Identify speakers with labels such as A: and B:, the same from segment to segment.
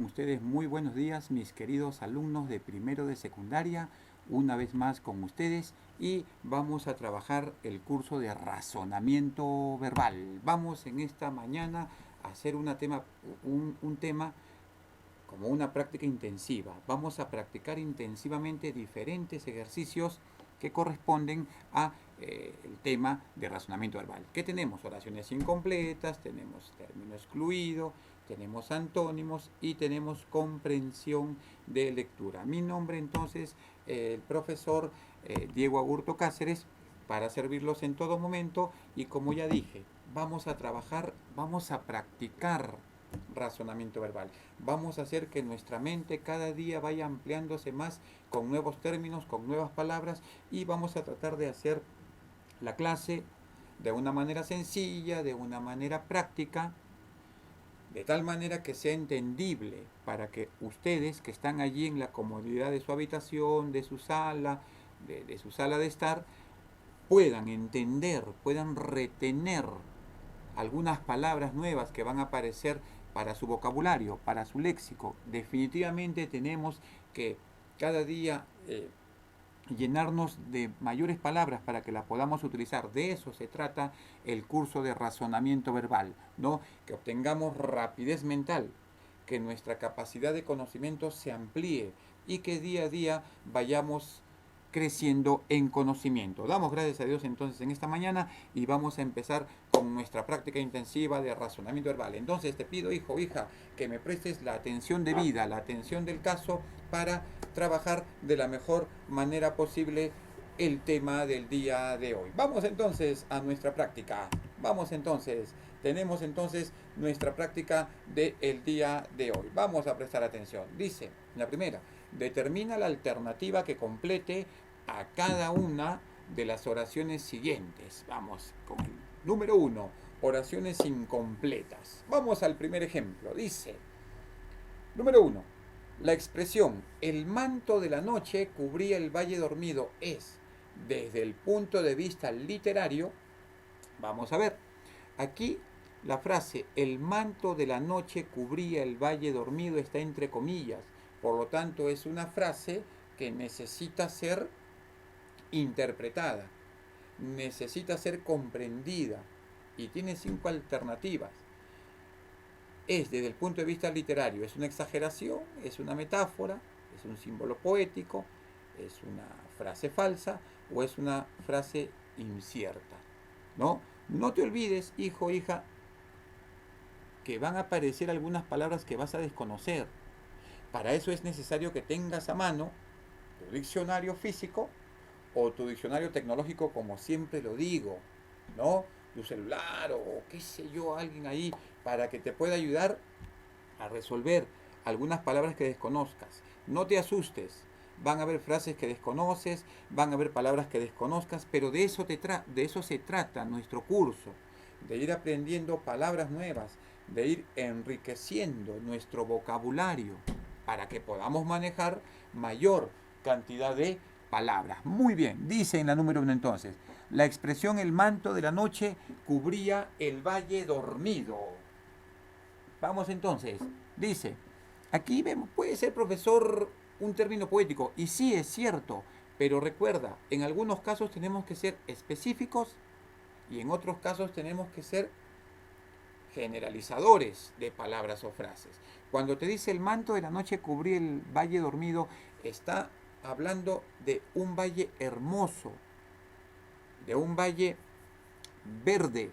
A: Ustedes muy buenos días, mis queridos alumnos de primero de secundaria, una vez más con ustedes y vamos a trabajar el curso de razonamiento verbal. Vamos en esta mañana a hacer un tema como una práctica intensiva. Vamos a practicar intensivamente diferentes ejercicios que corresponden a el tema de razonamiento verbal. ¿Qué tenemos? Oraciones incompletas, tenemos término excluido, tenemos antónimos y tenemos comprensión de lectura. Mi nombre entonces, el profesor Diego Agurto Cáceres, para servirlos en todo momento y como ya dije, vamos a trabajar, vamos a practicar razonamiento verbal. Vamos a hacer que nuestra mente cada día vaya ampliándose más con nuevos términos, con nuevas palabras y vamos a tratar de hacer la clase de una manera sencilla, de una manera práctica, de tal manera que sea entendible para que ustedes que están allí en la comodidad de su habitación, de su sala, de su sala de estar, puedan entender, puedan retener algunas palabras nuevas que van a aparecer para su vocabulario, para su léxico. Definitivamente tenemos que cada día llenarnos de mayores palabras para que las podamos utilizar. De eso se trata el curso de razonamiento verbal, ¿no? Que obtengamos rapidez mental, que nuestra capacidad de conocimiento se amplíe y que día a día vayamos creciendo en conocimiento. Damos gracias a Dios entonces en esta mañana y vamos a empezar con nuestra práctica intensiva de razonamiento verbal. Entonces te pido, hijo o hija, que me prestes la atención debida, la atención del caso para trabajar de la mejor manera posible el tema del día de hoy. Vamos entonces a nuestra práctica. Vamos entonces, tenemos entonces nuestra práctica del día de hoy. Vamos a prestar atención. Dice, la primera, determina la alternativa que complete a cada una de las oraciones siguientes. Vamos con el número 1, oraciones incompletas. Vamos al primer ejemplo. Dice, número 1, la expresión el manto de la noche cubría el valle dormido es, desde el punto de vista literario, vamos a ver, aquí la frase el manto de la noche cubría el valle dormido está entre comillas, por lo tanto es una frase que necesita ser interpretada, necesita ser comprendida y tiene 5 alternativas. Es desde el punto de vista literario, es una exageración, es una metáfora, es un símbolo poético, es una frase falsa o es una frase incierta, ¿no? No te olvides, hijo o hija, que van a aparecer algunas palabras que vas a desconocer. Para eso es necesario que tengas a mano tu diccionario físico o tu diccionario tecnológico, como siempre lo digo, ¿no? Tu celular o qué sé yo, alguien ahí para que te pueda ayudar a resolver algunas palabras que desconozcas. No te asustes, van a haber frases que desconoces, van a haber palabras que desconozcas, pero de eso se trata nuestro curso, de ir aprendiendo palabras nuevas, de ir enriqueciendo nuestro vocabulario para que podamos manejar mayor cantidad de palabras. Muy bien, dice en la número 1 entonces, la expresión el manto de la noche cubría el valle dormido. Vamos entonces, dice, aquí vemos, puede ser profesor un término poético, y sí es cierto, pero recuerda, en algunos casos tenemos que ser específicos y en otros casos tenemos que ser generalizadores de palabras o frases. Cuando te dice el manto de la noche cubría el valle dormido, está hablando de un valle hermoso, de un valle verde.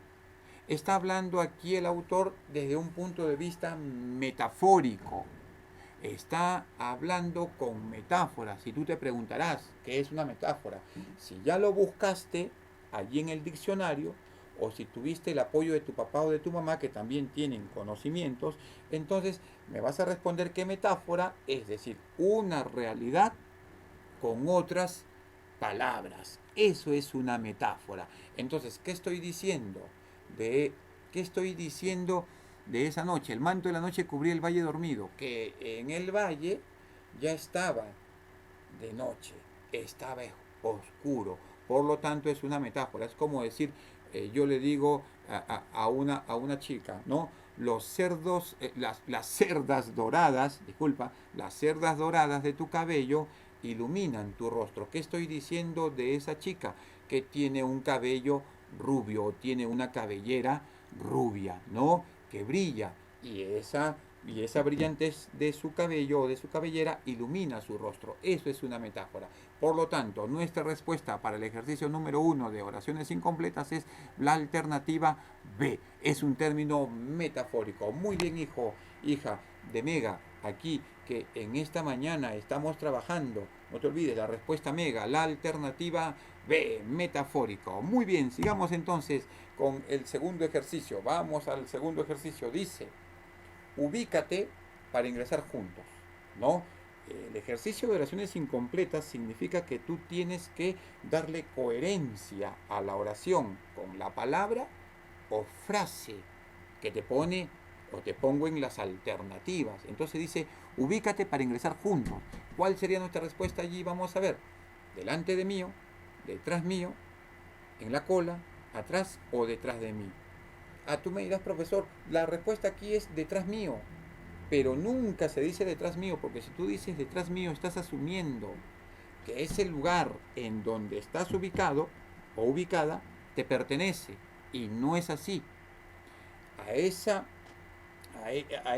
A: Está hablando aquí el autor desde un punto de vista metafórico. Está hablando con metáforas. Y tú te preguntarás, ¿qué es una metáfora? Si ya lo buscaste allí en el diccionario, o si tuviste el apoyo de tu papá o de tu mamá, que también tienen conocimientos, entonces me vas a responder que metáfora es decir, una realidad con otras palabras. Eso es una metáfora. Entonces, ¿qué estoy diciendo? ¿Qué estoy diciendo de esa noche? El manto de la noche cubría el valle dormido. Que en el valle ya estaba de noche, estaba oscuro. Por lo tanto, es una metáfora. Es como decir, yo le digo a una chica, ¿no? los cerdos, las cerdas doradas, disculpa, las cerdas doradas de tu cabello iluminan tu rostro. ¿Qué estoy diciendo de esa chica? Que tiene un cabello rubio, tiene una cabellera rubia, ¿no? Que brilla. Y esa brillantez de su cabello o de su cabellera ilumina su rostro. Eso es una metáfora. Por lo tanto, nuestra respuesta para el ejercicio número 1 de oraciones incompletas es la alternativa B. Es un término metafórico. Muy bien, hijo, hija de Mega, aquí que en esta mañana estamos trabajando. No te olvides, la respuesta Mega, la alternativa B, metafórico. Muy bien, sigamos entonces con el segundo ejercicio. Vamos al segundo ejercicio. Dice, ubícate para ingresar juntos, ¿no? El ejercicio de oraciones incompletas significa que tú tienes que darle coherencia a la oración con la palabra o frase que te pone o te pongo en las alternativas. Entonces dice, ubícate para ingresar juntos. ¿Cuál sería nuestra respuesta allí? Vamos a ver. Delante de mí, detrás mío, en la cola, atrás o detrás de mí. Tú me dirás, profesor, la respuesta aquí es detrás mío. Pero nunca se dice detrás mío, porque si tú dices detrás mío, estás asumiendo que ese lugar en donde estás ubicado o ubicada te pertenece. Y no es así. A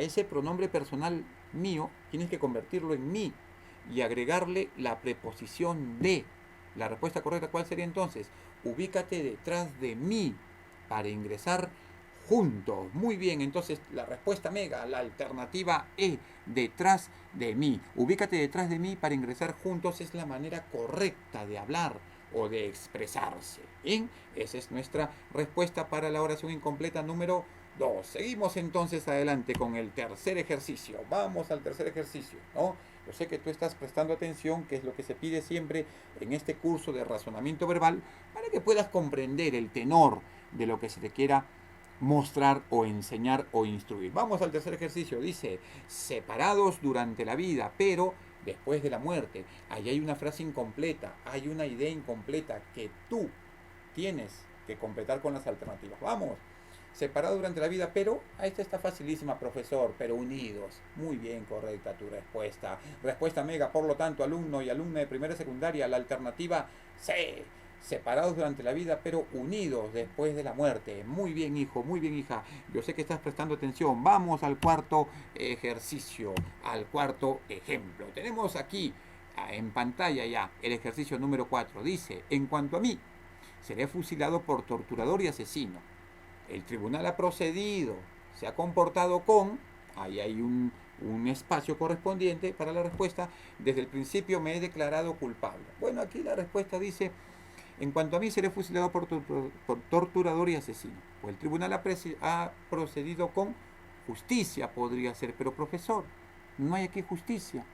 A: ese pronombre personal mío tienes que convertirlo en mí y agregarle la preposición de. La respuesta correcta, ¿cuál sería entonces? Ubícate detrás de mí para ingresar juntos. Muy bien, entonces la respuesta Mega, la alternativa E, detrás de mí. Ubícate detrás de mí para ingresar juntos es la manera correcta de hablar o de expresarse. Bien, esa es nuestra respuesta para la oración incompleta número 2. Seguimos entonces adelante con el tercer ejercicio. Vamos al tercer ejercicio, ¿no? Yo sé que tú estás prestando atención, que es lo que se pide siempre en este curso de razonamiento verbal, para que puedas comprender el tenor de lo que se te quiera mostrar o enseñar o instruir. Vamos al tercer ejercicio. Dice, separados durante la vida, pero después de la muerte. Ahí hay una frase incompleta, hay una idea incompleta que tú tienes que completar con las alternativas. Vamos. Separados durante la vida, pero esta está facilísima, profesor, pero unidos. Muy bien, correcta tu respuesta. Respuesta Mega, por lo tanto, alumno y alumna de primera y secundaria, la alternativa C. Separados durante la vida, pero unidos después de la muerte. Muy bien, hijo, muy bien, hija. Yo sé que estás prestando atención. Vamos al cuarto ejercicio, al cuarto ejemplo. Tenemos aquí en pantalla ya el ejercicio número 4. Dice, en cuanto a mí, seré fusilado por torturador y asesino. El tribunal ha procedido, se ha comportado con, ahí hay un espacio correspondiente para la respuesta, desde el principio me he declarado culpable. Bueno, aquí la respuesta dice, en cuanto a mí seré fusilado por torturador y asesino. Pues el tribunal ha procedido con justicia, podría ser, pero profesor, no hay aquí justicia.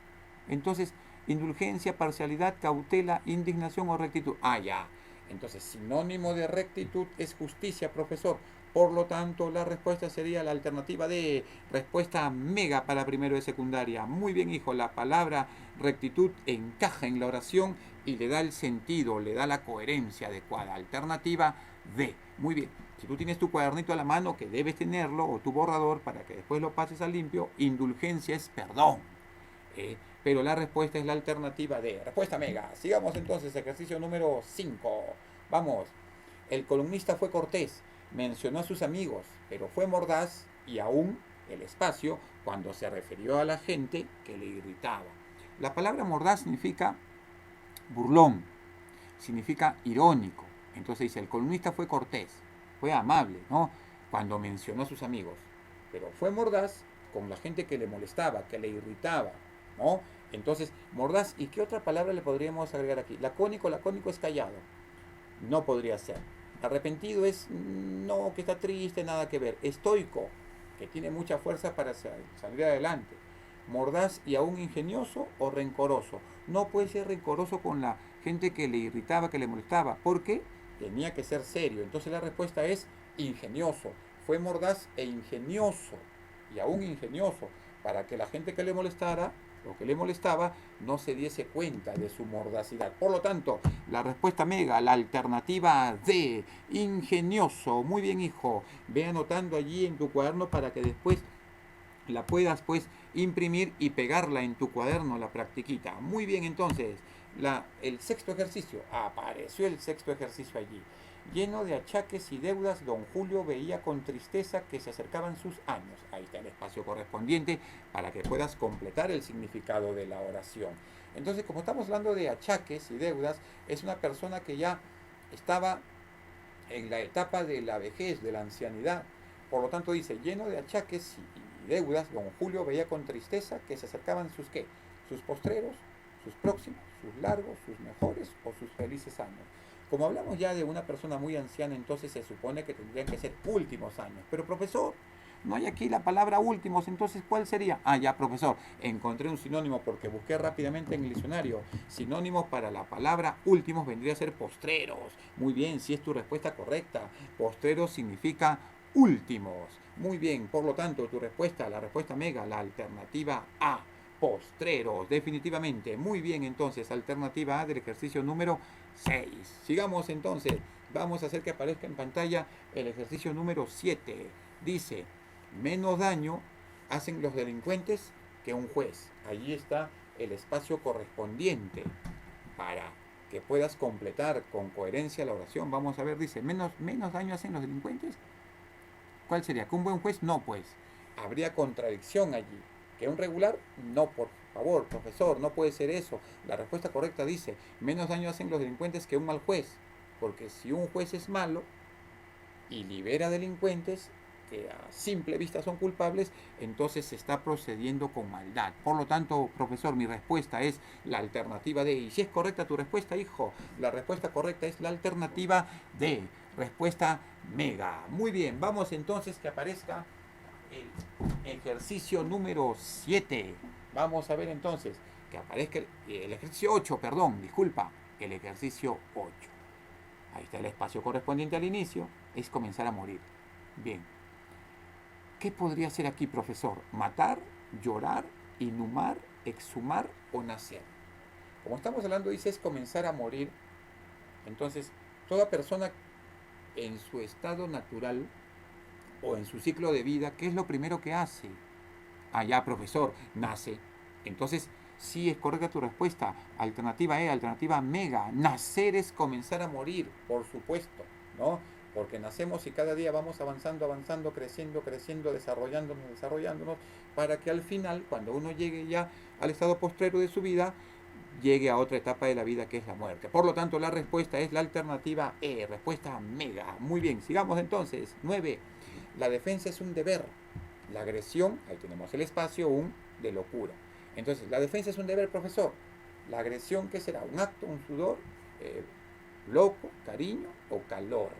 A: Entonces, indulgencia, parcialidad, cautela, indignación o rectitud. Ya. Entonces, sinónimo de rectitud es justicia, profesor. Por lo tanto, la respuesta sería la alternativa de respuesta Mega para primero de secundaria. Muy bien, hijo, la palabra rectitud encaja en la oración y le da el sentido, le da la coherencia adecuada. Alternativa D. Muy bien. Si tú tienes tu cuadernito a la mano, que debes tenerlo, o tu borrador para que después lo pases a limpio, indulgencia es perdón. Pero la respuesta es la alternativa D. Respuesta Mega. Sigamos entonces, ejercicio número 5. Vamos. El columnista fue cortés. Mencionó a sus amigos, pero fue mordaz y aún el espacio cuando se refirió a la gente que le irritaba. La palabra mordaz significa burlón, significa irónico. Entonces dice, el columnista fue cortés, fue amable, ¿no? Cuando mencionó a sus amigos, pero fue mordaz con la gente que le molestaba, que le irritaba, ¿no? Entonces, mordaz, ¿y qué otra palabra le podríamos agregar aquí? Lacónico es callado, no podría ser. Arrepentido es no, que está triste, nada que ver. Estoico, que tiene mucha fuerza para salir adelante. Mordaz y aún ingenioso o rencoroso. No puede ser rencoroso con la gente que le irritaba, que le molestaba, porque tenía que ser serio. Entonces la respuesta es ingenioso. Fue mordaz e ingenioso, y aún ingenioso, para que la gente que le molestara o que le molestaba no se diese cuenta de su mordacidad. Por lo tanto, la respuesta mega, la alternativa D, ingenioso. Muy bien, hijo. Ve anotando allí en tu cuaderno para que después la puedas pues imprimir y pegarla en tu cuaderno, la practiquita. Muy bien, entonces, el sexto ejercicio, apareció el sexto ejercicio allí. Lleno de achaques y deudas, don Julio veía con tristeza que se acercaban sus años. Ahí está el espacio correspondiente para que puedas completar el significado de la oración. Entonces, como estamos hablando de achaques y deudas, es una persona que ya estaba en la etapa de la vejez, de la ancianidad. Por lo tanto dice, lleno de achaques y deudas, don Julio veía con tristeza que se acercaban sus ¿qué? Sus postreros, sus próximos, sus largos, sus mejores o sus felices años. Como hablamos ya de una persona muy anciana, entonces se supone que tendrían que ser últimos años. Pero profesor, no hay aquí la palabra últimos, entonces ¿cuál sería? Ah, ya, profesor, encontré un sinónimo porque busqué rápidamente en el diccionario. Sinónimos para la palabra últimos vendría a ser postreros. Muy bien, si es tu respuesta correcta. Postreros significa últimos. Muy bien, por lo tanto, tu respuesta, la respuesta mega, la alternativa A. Postreros, definitivamente. Muy bien, entonces, alternativa A del ejercicio número 6. Sigamos entonces. Vamos a hacer que aparezca en pantalla el ejercicio número 7. Dice, menos daño hacen los delincuentes que un juez. Allí está el espacio correspondiente para que puedas completar con coherencia la oración. Vamos a ver, dice, menos daño hacen los delincuentes. ¿Cuál sería? ¿Que un buen juez? No, pues. Habría contradicción allí. ¿Que un regular? No, por favor, profesor, no puede ser eso. La respuesta correcta dice, menos daño hacen los delincuentes que un mal juez. Porque si un juez es malo y libera delincuentes que a simple vista son culpables, entonces se está procediendo con maldad. Por lo tanto, profesor, mi respuesta es la alternativa D. Y si es correcta tu respuesta, hijo, la respuesta correcta es la alternativa D. Respuesta mega. Muy bien, vamos entonces que aparezca el ejercicio número 7. Vamos a ver entonces que aparezca el ejercicio 8, perdón, disculpa, el ejercicio 8. Ahí está el espacio correspondiente al inicio, es comenzar a morir. Bien. ¿Qué podría ser aquí, profesor? ¿Matar, llorar, inhumar, exhumar o nacer? Como estamos hablando, dice, es comenzar a morir. Entonces, toda persona en su estado natural o en su ciclo de vida, ¿qué es lo primero que hace? Ah, ya, profesor, nace. Entonces, sí es correcta tu respuesta. Alternativa E, alternativa mega. Nacer es comenzar a morir, por supuesto, ¿no? Porque nacemos y cada día vamos avanzando, creciendo, desarrollándonos, para que al final, cuando uno llegue ya al estado postrero de su vida, llegue a otra etapa de la vida que es la muerte. Por lo tanto, la respuesta es la alternativa E, respuesta mega. Muy bien, sigamos entonces. 9. La defensa es un deber. La agresión, ahí tenemos el espacio, de locura. Entonces, la defensa es un deber, profesor. La agresión, ¿qué será? ¿Un acto, un sudor, loco, cariño o calor?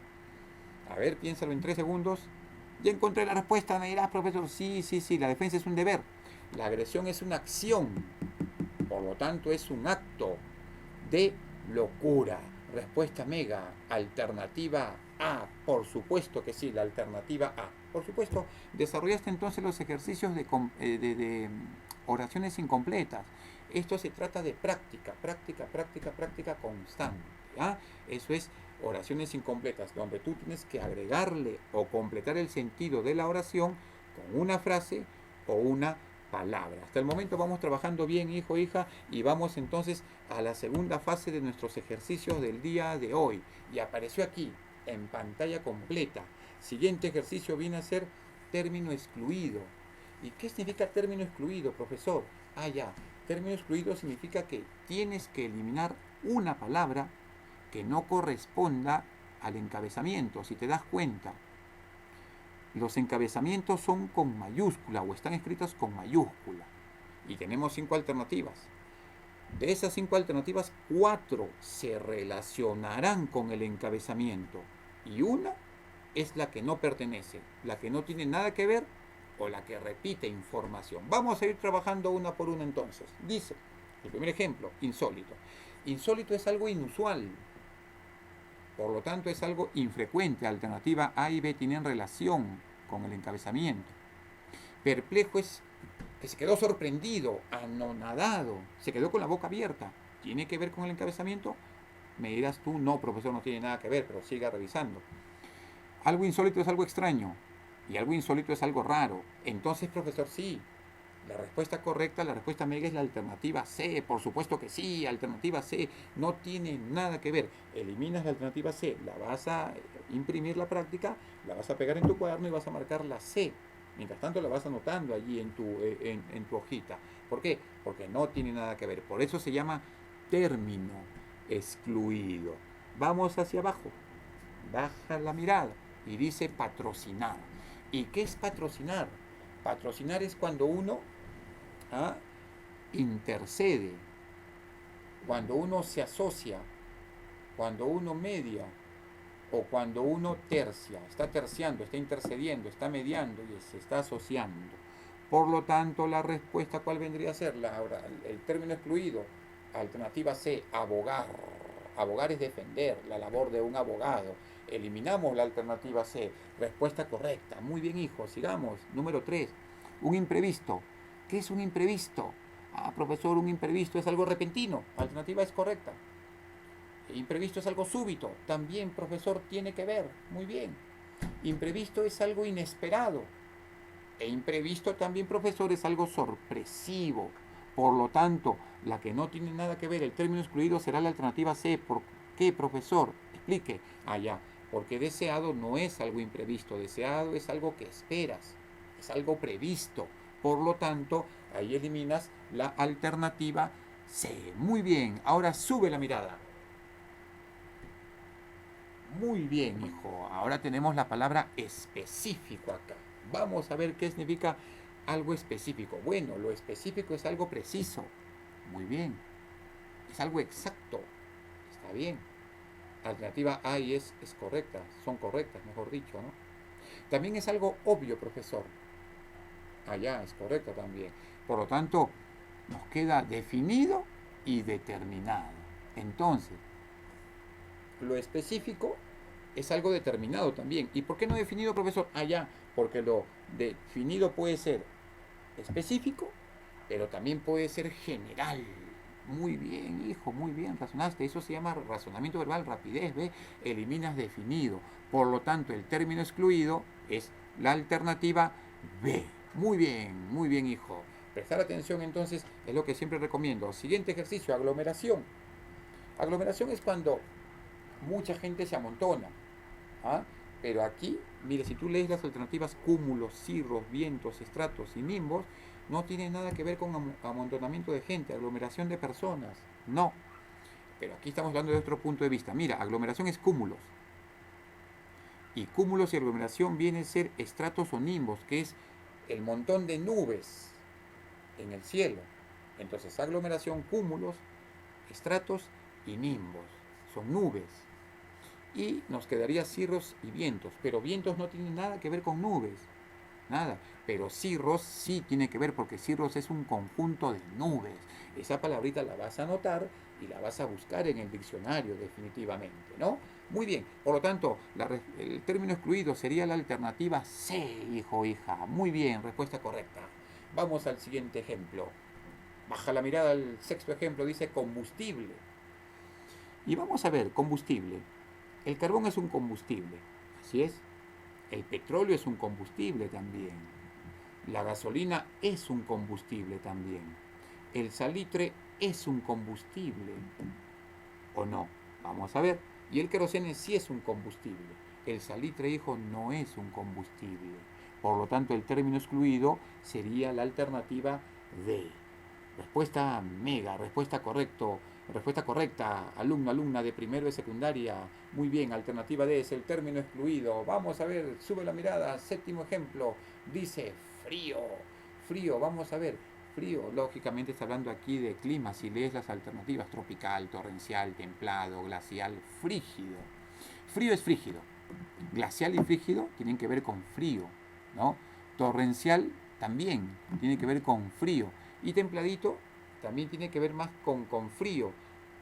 A: A ver, piénsalo en 3 segundos. Ya encontré la respuesta, me dirás, profesor. Sí, la defensa es un deber. La agresión es una acción. Por lo tanto, es un acto de locura. Respuesta mega. Alternativa A. Por supuesto que sí, la alternativa A. Por supuesto, desarrollaste entonces los ejercicios de oraciones incompletas. Esto se trata de práctica constante. ¿Ah? Eso es oraciones incompletas, donde tú tienes que agregarle o completar el sentido de la oración con una frase o una palabra. Hasta el momento vamos trabajando bien, hijo, hija, y vamos entonces a la segunda fase de nuestros ejercicios del día de hoy. Y apareció aquí, en pantalla completa. Siguiente ejercicio viene a ser término excluido. ¿Y qué significa término excluido, profesor? Ah, ya. Término excluido significa que tienes que eliminar una palabra que no corresponda al encabezamiento. Si te das cuenta, los encabezamientos son con mayúscula o están escritos con mayúscula. Y tenemos 5 alternativas. De esas 5 alternativas, 4 se relacionarán con el encabezamiento. Y una es la que no pertenece, la que no tiene nada que ver o la que repite información. Vamos a ir trabajando una por una entonces. Dice, el primer ejemplo, insólito. Insólito es algo inusual. Por lo tanto, es algo infrecuente. Alternativa A y B tienen relación con el encabezamiento. Perplejo es que se quedó sorprendido, anonadado, se quedó con la boca abierta. ¿Tiene que ver con el encabezamiento? Me dirás tú, no, profesor, no tiene nada que ver, pero siga revisando. Algo insólito es algo extraño y algo insólito es algo raro. Entonces, profesor, sí. La respuesta correcta, la respuesta mega es la alternativa C. Por supuesto que sí, alternativa C. No tiene nada que ver. Eliminas la alternativa C, la vas a imprimir la práctica, la vas a pegar en tu cuaderno y vas a marcar la C. Mientras tanto la vas anotando allí en tu hojita. ¿Por qué? Porque no tiene nada que ver. Por eso se llama término excluido. Vamos hacia abajo. Baja la mirada y dice patrocinar. ¿Y qué es patrocinar? Patrocinar es cuando uno intercede, cuando uno se asocia, cuando uno media o cuando uno tercia, está terciando, está intercediendo, está mediando y se está asociando. Por lo tanto, la respuesta, ¿cuál vendría a ser? El término excluido, alternativa C, abogar. Abogar es defender, la labor de un abogado. Eliminamos la alternativa C. Respuesta correcta. Muy bien, hijo. Sigamos. Número 3. Un imprevisto. ¿Qué es un imprevisto? Profesor, un imprevisto es algo repentino. Alternativa es correcta. Imprevisto es algo súbito. También, profesor, tiene que ver. Muy bien. Imprevisto es algo inesperado. E imprevisto también, profesor, es algo sorpresivo. Por lo tanto, la que no tiene nada que ver, el término excluido será la alternativa C. ¿Por qué, profesor? Explique. Ya. Porque deseado no es algo imprevisto. Deseado es algo que esperas. Es algo previsto. Por lo tanto, ahí eliminas la alternativa C. Muy bien. Ahora sube la mirada. Muy bien, hijo. Ahora tenemos la palabra específico acá. Vamos a ver qué significa algo específico. Bueno, lo específico es algo preciso. Muy bien. Es algo exacto. Está bien. Alternativa A y es correcta. Son correctas, mejor dicho, ¿no? También es algo obvio, profesor. Ya, es correcto también. Por lo tanto, nos queda definido y determinado. Entonces, lo específico es algo determinado también. ¿Y por qué no definido, profesor? Ya, porque lo definido puede ser específico, pero también puede ser general. Muy bien, hijo, muy bien, razonaste. Eso se llama razonamiento verbal, rapidez, ¿ve? Eliminas definido. Por lo tanto, el término excluido es la alternativa B. Muy bien, hijo. Prestar atención entonces es lo que siempre recomiendo. Siguiente ejercicio, aglomeración. Aglomeración es cuando mucha gente se amontona. Pero aquí, mire, si tú lees las alternativas cúmulos, cirros, vientos, estratos y nimbos, no tiene nada que ver con amontonamiento de gente, aglomeración de personas. No. Pero aquí estamos hablando de otro punto de vista. Mira, aglomeración es cúmulos. Y cúmulos y aglomeración vienen a ser estratos o nimbos, que es el montón de nubes en el cielo. Entonces, aglomeración, cúmulos, estratos y nimbos. Son nubes. Y nos quedaría cirros y vientos. Pero vientos no tienen nada que ver con nubes. Nada. Pero cirros sí tiene que ver porque cirros es un conjunto de nubes. Esa palabrita la vas a anotar y la vas a buscar en el diccionario definitivamente, ¿no? Muy bien. Por lo tanto, el término excluido sería la alternativa C, hijo o hija. Muy bien, respuesta correcta. Vamos al siguiente ejemplo. Baja la mirada al sexto ejemplo, dice combustible. Y vamos a ver, combustible. El carbón es un combustible, así es. El petróleo es un combustible también. La gasolina es un combustible también. El salitre es un combustible. ¿O no? Vamos a ver. Y el queroseno sí es un combustible. El salitre, hijo, no es un combustible. Por lo tanto, el término excluido sería la alternativa D. Respuesta mega, respuesta correcta, alumno, alumna de primero de secundaria. Muy bien, alternativa D es el término excluido. Vamos a ver, sube la mirada, séptimo ejemplo. Dice frío, frío, vamos a ver. Frío, lógicamente está hablando aquí de clima. Si lees las alternativas, tropical, torrencial, templado, glacial, frígido. Frío es frígido. Glacial y frígido tienen que ver con frío, ¿no? Torrencial también tiene que ver con frío. Y templadito también tiene que ver más con frío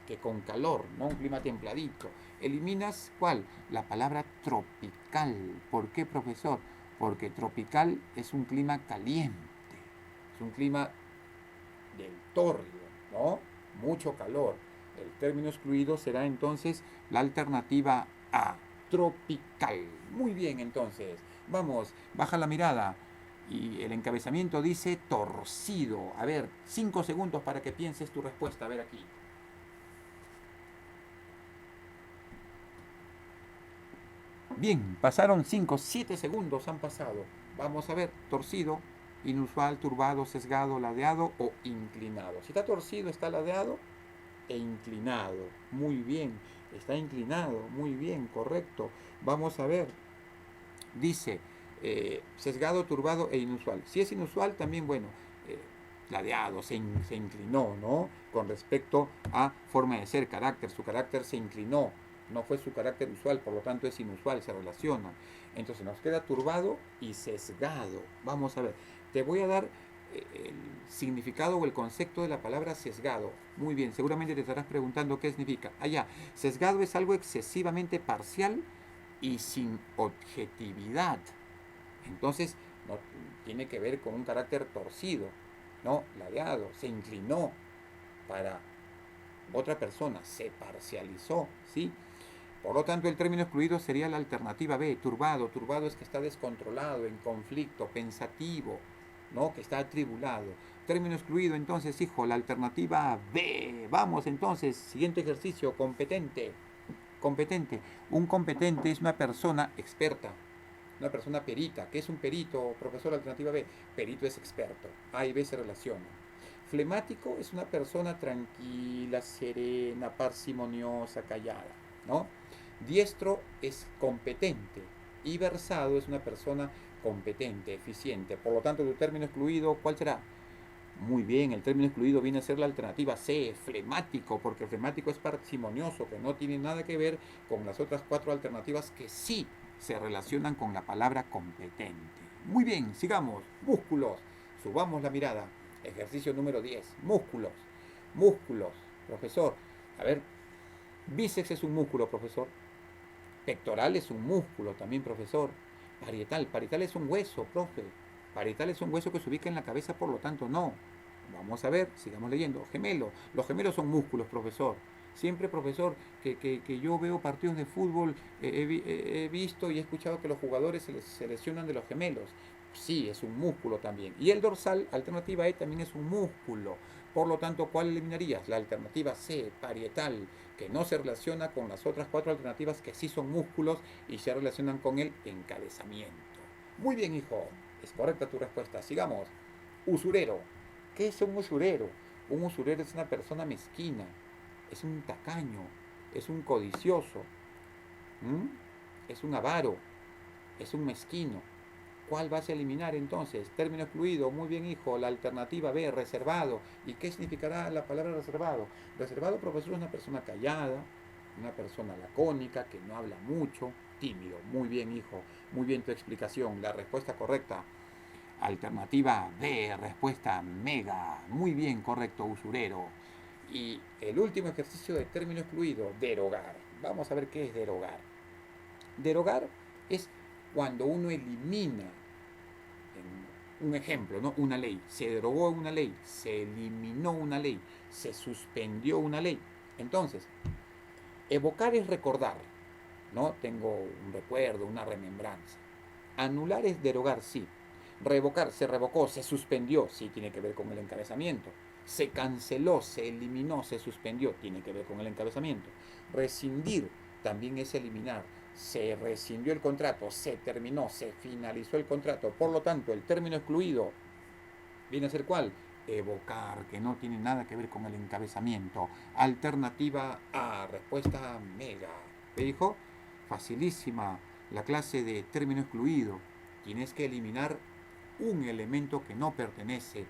A: que con calor, ¿no? Un clima templadito. Eliminas, ¿cuál? La palabra tropical. ¿Por qué, profesor? Porque tropical es un clima caliente. Es un clima del tórrido, ¿no? Mucho calor. El término excluido será entonces la alternativa A, tropical. Muy bien, entonces. Vamos, baja la mirada. Y el encabezamiento dice torcido. A ver, 5 segundos para que pienses tu respuesta. A ver aquí. Bien, pasaron 5, 7 segundos han pasado. Vamos a ver, torcido, inusual, turbado, sesgado, ladeado o inclinado. Si está torcido, está ladeado e inclinado. Muy bien, está inclinado, muy bien, correcto. Vamos a ver, dice sesgado, turbado e inusual. Si es inusual, también, bueno, eh, ladeado, se inclinó, ¿no? Con respecto a forma de ser, carácter, su carácter se inclinó, no fue su carácter usual, por lo tanto es inusual, se relaciona. Entonces nos queda turbado y sesgado. Vamos a ver, te voy a dar el significado o el concepto de la palabra sesgado. Muy bien, seguramente te estarás preguntando qué significa. Allá, sesgado es algo excesivamente parcial y sin objetividad. Entonces, no, tiene que ver con un carácter torcido, ¿no? Ladeado, se inclinó para otra persona, se parcializó, ¿sí? Por lo tanto, el término excluido sería la alternativa B, turbado. Turbado es que está descontrolado, en conflicto, pensativo, ¿no? Que está atribulado. Término excluido, entonces, hijo, la alternativa B. Vamos, entonces, siguiente ejercicio, competente. Competente. Un competente es una persona experta, una persona perita. ¿Qué es un perito, profesor? Alternativa B. Perito es experto. A y B se relacionan. Flemático es una persona tranquila, serena, parsimoniosa, callada, ¿no? Diestro es competente y versado es una persona competente, eficiente. Por lo tanto, tu término excluido, ¿cuál será? Muy bien, el término excluido viene a ser la alternativa C, flemático, porque el flemático es parsimonioso, que no tiene nada que ver con las otras 4 alternativas que sí se relacionan con la palabra competente. Muy bien, sigamos. Músculos. Subamos la mirada. Ejercicio número 10. Músculos. Músculos. Profesor, a ver, bíceps es un músculo, profesor. Pectoral es un músculo también, profesor. Parietal. Parietal es un hueso, profe. Parietal es un hueso que se ubica en la cabeza, por lo tanto no. Vamos a ver, sigamos leyendo. Gemelo. Los gemelos son músculos, profesor. Siempre, profesor, que yo veo partidos de fútbol, he visto y he escuchado que los jugadores se lesionan de los gemelos. Sí, es un músculo también. Y el dorsal, alternativa E, también es un músculo. Por lo tanto, ¿cuál eliminarías? La alternativa C, parietal, que no se relaciona con las otras 4 alternativas que sí son músculos y se relacionan con el encabezamiento. Muy bien, hijo. Es correcta tu respuesta. Sigamos. Usurero. ¿Qué es un usurero? Un usurero es una persona mezquina, es un tacaño, es un codicioso, es un avaro, es un mezquino. ¿Cuál vas a eliminar entonces? Término excluido, muy bien hijo, la alternativa B, reservado. ¿Y qué significará la palabra reservado? Reservado, profesor, es una persona callada, una persona lacónica, que no habla mucho, tímido. Muy bien hijo, muy bien tu explicación, la respuesta correcta. Alternativa B, respuesta mega. Muy bien, correcto, usurero. Y el último ejercicio de término excluido, derogar. Vamos a ver qué es derogar. Derogar es cuando uno elimina, un ejemplo, ¿no? Una ley. Se derogó una ley, se eliminó una ley, se suspendió una ley. Entonces, evocar es recordar, ¿no? Tengo un recuerdo, una remembranza. Anular es derogar, sí. Revocar, se revocó, se suspendió, sí, tiene que ver con el encabezamiento. Se canceló, se eliminó, se suspendió, tiene que ver con el encabezamiento. Rescindir también es eliminar. Se rescindió el contrato, se terminó, se finalizó el contrato. Por lo tanto, el término excluido viene a ser ¿cuál? Evocar, que no tiene nada que ver con el encabezamiento. Alternativa A, respuesta mega. ¿Te dijo? Facilísima la clase de término excluido. Tienes que eliminar un elemento que no pertenece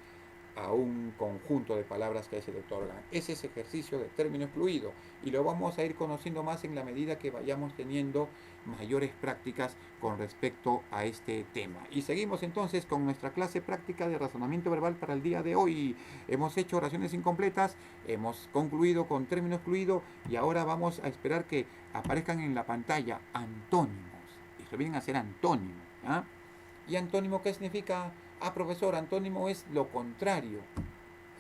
A: a un conjunto de palabras que se le otorgan. Ese es ejercicio de término excluido y lo vamos a ir conociendo más en la medida que vayamos teniendo mayores prácticas con respecto a este tema. Y seguimos entonces con nuestra clase práctica de razonamiento verbal para el día de hoy. Hemos hecho oraciones incompletas, hemos concluido con término excluido y ahora vamos a esperar que aparezcan en la pantalla antónimos. Esto vienen a ser antónimos. ¿Ah? ¿Y antónimo qué significa? Ah, profesor, antónimo es lo contrario.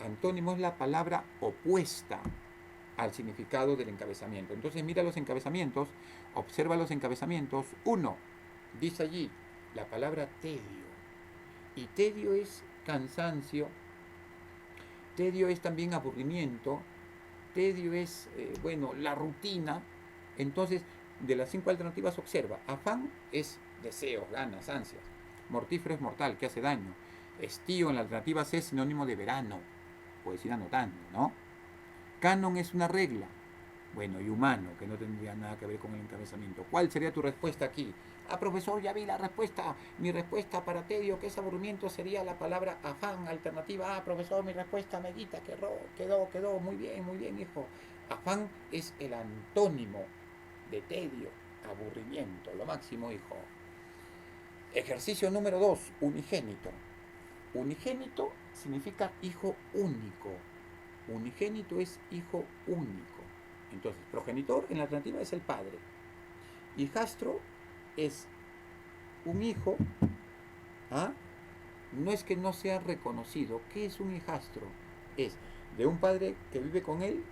A: Antónimo es la palabra opuesta al significado del encabezamiento. Entonces mira los encabezamientos, observa los encabezamientos. 1, dice allí la palabra tedio. Y tedio es cansancio, tedio es también aburrimiento, tedio es, la rutina. Entonces, de las 5 alternativas observa, afán es deseo, ganas, ansias. Mortífero es mortal, que hace daño. Estío en la alternativa C es sinónimo de verano. Puedes ir anotando, ¿no? Canon es una regla. Bueno, y humano, que no tendría nada que ver con el encabezamiento. ¿Cuál sería tu respuesta aquí? Ah, profesor, ya vi la respuesta. Mi respuesta para tedio, que es aburrimiento, sería la palabra afán, alternativa A. Profesor, mi respuesta, Meguita, quedó. Muy bien, hijo. Afán es el antónimo de tedio, aburrimiento. Lo máximo, hijo. Ejercicio número 2, unigénito. Unigénito significa hijo único. Unigénito es hijo único. Entonces, progenitor en la alternativa es el padre. Hijastro es un hijo, ¿ah? No es que no sea reconocido. ¿Qué es un hijastro? Es de un padre que vive con él,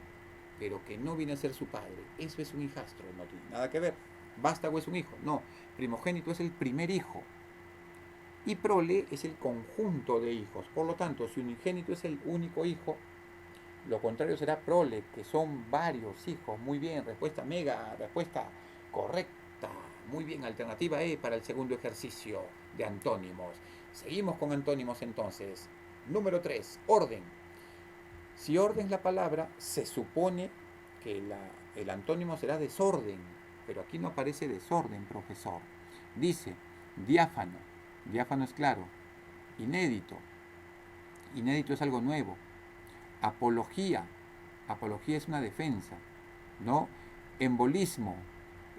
A: pero que no viene a ser su padre. Eso es un hijastro, no tiene nada que ver. Vástago es un hijo. No, primogénito es el primer hijo. Y prole es el conjunto de hijos. Por lo tanto, si unigénito es el único hijo, lo contrario será prole, que son varios hijos. Muy bien, respuesta mega, respuesta correcta. Muy bien, alternativa E para el segundo ejercicio de antónimos. Seguimos con antónimos entonces. Número 3, orden. Si orden es la palabra, se supone que el antónimo será desorden, pero aquí no aparece desorden, profesor. Dice, diáfano. Diáfano es claro. Inédito. Inédito es algo nuevo. Apología. Apología es una defensa, ¿no? Embolismo.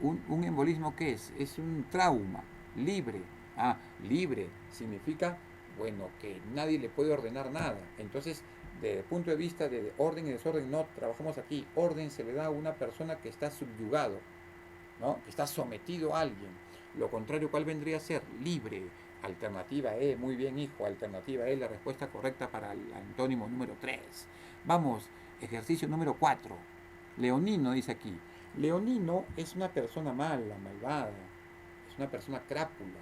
A: ¿Un embolismo qué es? Es un trauma. Libre. Ah, libre significa, que nadie le puede ordenar nada. Entonces, desde el punto de vista de orden y desorden, no trabajamos aquí. Orden se le da a una persona que está subyugado, ¿no? Que está sometido a alguien. Lo contrario, ¿cuál vendría a ser? Libre. Alternativa E, muy bien, hijo. Alternativa E, la respuesta correcta para el antónimo número 3. Vamos, ejercicio número 4. Leonino dice aquí. Leonino es una persona mala, malvada. Es una persona crápula,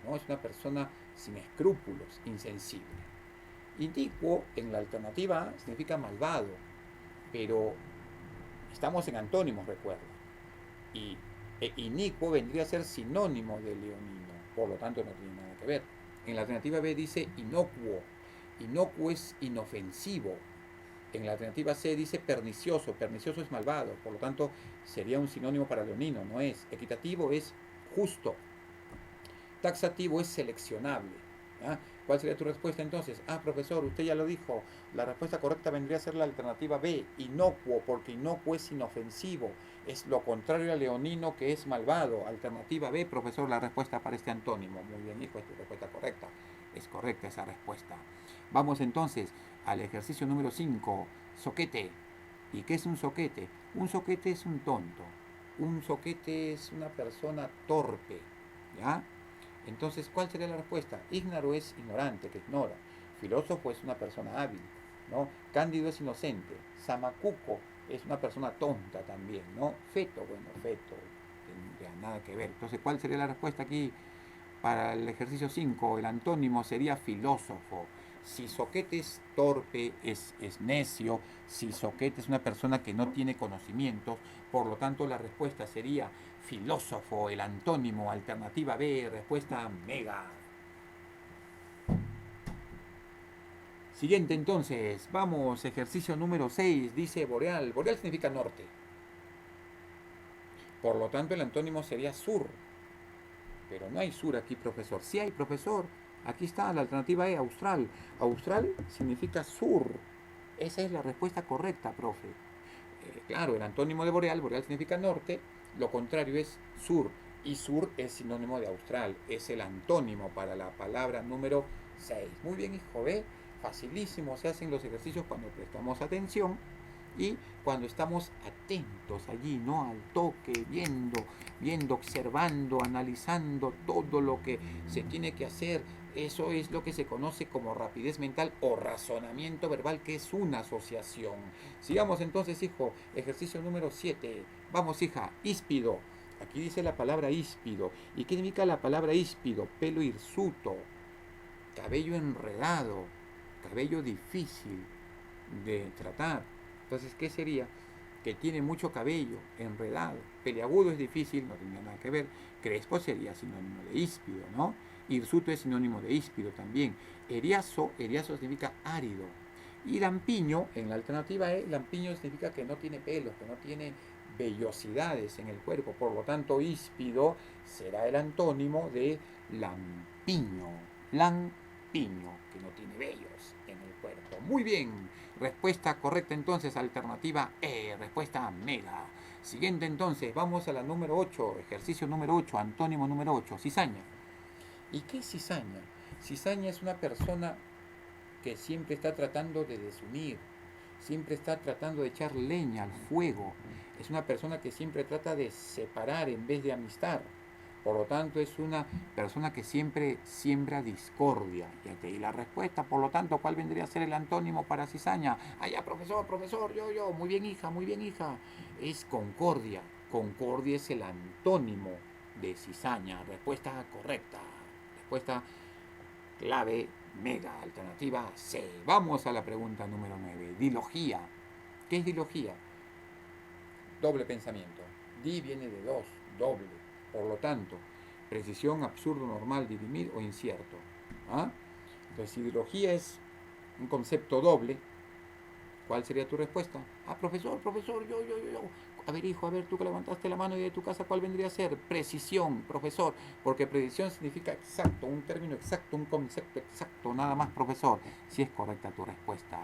A: ¿no? Es una persona sin escrúpulos, insensible. Inicuo en la alternativa A significa malvado, pero estamos en antónimos, recuerda. Y inicuo vendría a ser sinónimo de leonino, por lo tanto no tiene nada que ver. En la alternativa B dice inocuo. Inocuo es inofensivo. En la alternativa C dice pernicioso. Pernicioso es malvado, por lo tanto sería un sinónimo para leonino, no es. Equitativo es justo. Taxativo es seleccionable. ¿Ah? ¿Cuál sería tu respuesta entonces? Ah, profesor, usted ya lo dijo. La respuesta correcta vendría a ser la alternativa B, inocuo, porque inocuo es inofensivo. Es lo contrario a leonino, que es malvado. Alternativa B, profesor, la respuesta para este antónimo. Muy bien, hijo, es tu respuesta correcta. Es correcta esa respuesta. Vamos entonces al ejercicio número 5, soquete. ¿Y qué es un soquete? Un soquete es un tonto. Un soquete es una persona torpe. ¿Ya? Entonces, ¿cuál sería la respuesta? Ígnaro es ignorante, que ignora. Filósofo es una persona hábil, ¿no? Cándido es inocente. Samacuco es una persona tonta también, ¿no? Feto, feto, no tendría nada que ver. Entonces, ¿cuál sería la respuesta aquí para el ejercicio 5? El antónimo sería filósofo. Si soquete es torpe, es necio. Si soquete es una persona que no tiene conocimientos, por lo tanto la respuesta sería filósofo, el antónimo, alternativa B, respuesta mega. Siguiente entonces, vamos, ejercicio número 6, dice boreal. Boreal significa norte. Por lo tanto el antónimo sería sur. Pero no hay sur aquí, profesor. Sí hay, profesor. Aquí está la alternativa E, austral. Austral significa sur. Esa es la respuesta correcta, profe. Claro, el antónimo de boreal, boreal significa norte, lo contrario es sur. Y sur es sinónimo de austral. Es el antónimo para la palabra número 6. Muy bien, hijo, ¿ve? Facilísimo, se hacen los ejercicios cuando prestamos atención y cuando estamos atentos allí, ¿no? Al toque, viendo, observando, analizando todo lo que se tiene que hacer, Eso es lo que se conoce como rapidez mental o razonamiento verbal, que es una asociación. Sigamos entonces, hijo. Ejercicio número 7. Vamos, hija. Híspido. Aquí dice la palabra híspido. ¿Y qué significa la palabra híspido? Pelo hirsuto, cabello enredado, cabello difícil de tratar. Entonces, ¿qué sería? Que tiene mucho cabello, enredado. Peleagudo es difícil, no tiene nada que ver. Crespo sería sinónimo de híspido, ¿no? Hirsuto es sinónimo de híspido también. Eriazo significa árido. Y lampiño, en la alternativa E, lampiño significa que no tiene pelos, que no tiene vellosidades en el cuerpo. Por lo tanto, híspido será el antónimo de lampiño. Lampiño, que no tiene vellos en el cuerpo. Muy bien. Respuesta correcta entonces, alternativa E, respuesta mega. Siguiente entonces, vamos a la número 8, ejercicio número 8, antónimo número 8, cizaña. ¿Y qué es cizaña? Cizaña es una persona que siempre está tratando de desunir, siempre está tratando de echar leña al fuego. Es una persona que siempre trata de separar en vez de amistar. Por lo tanto, es una persona que siempre siembra discordia. Y la respuesta, por lo tanto, ¿cuál vendría a ser el antónimo para cizaña? Ya, profesor, yo. Muy bien, hija. Es concordia. Concordia es el antónimo de cizaña. Respuesta correcta. Respuesta clave, mega, alternativa C. Vamos a la pregunta número 9. Dilogía. ¿Qué es dilogía? Doble pensamiento. Di viene de dos, doble. Por lo tanto, precisión, absurdo, normal, dirimir o incierto. ¿Ah? Entonces, ideología es un concepto doble. ¿Cuál sería tu respuesta? Profesor, yo. A ver, hijo, tú que levantaste la mano y de tu casa, ¿cuál vendría a ser? Precisión, profesor, porque precisión significa exacto, un término exacto, un concepto exacto, nada más, profesor. Si es correcta tu respuesta,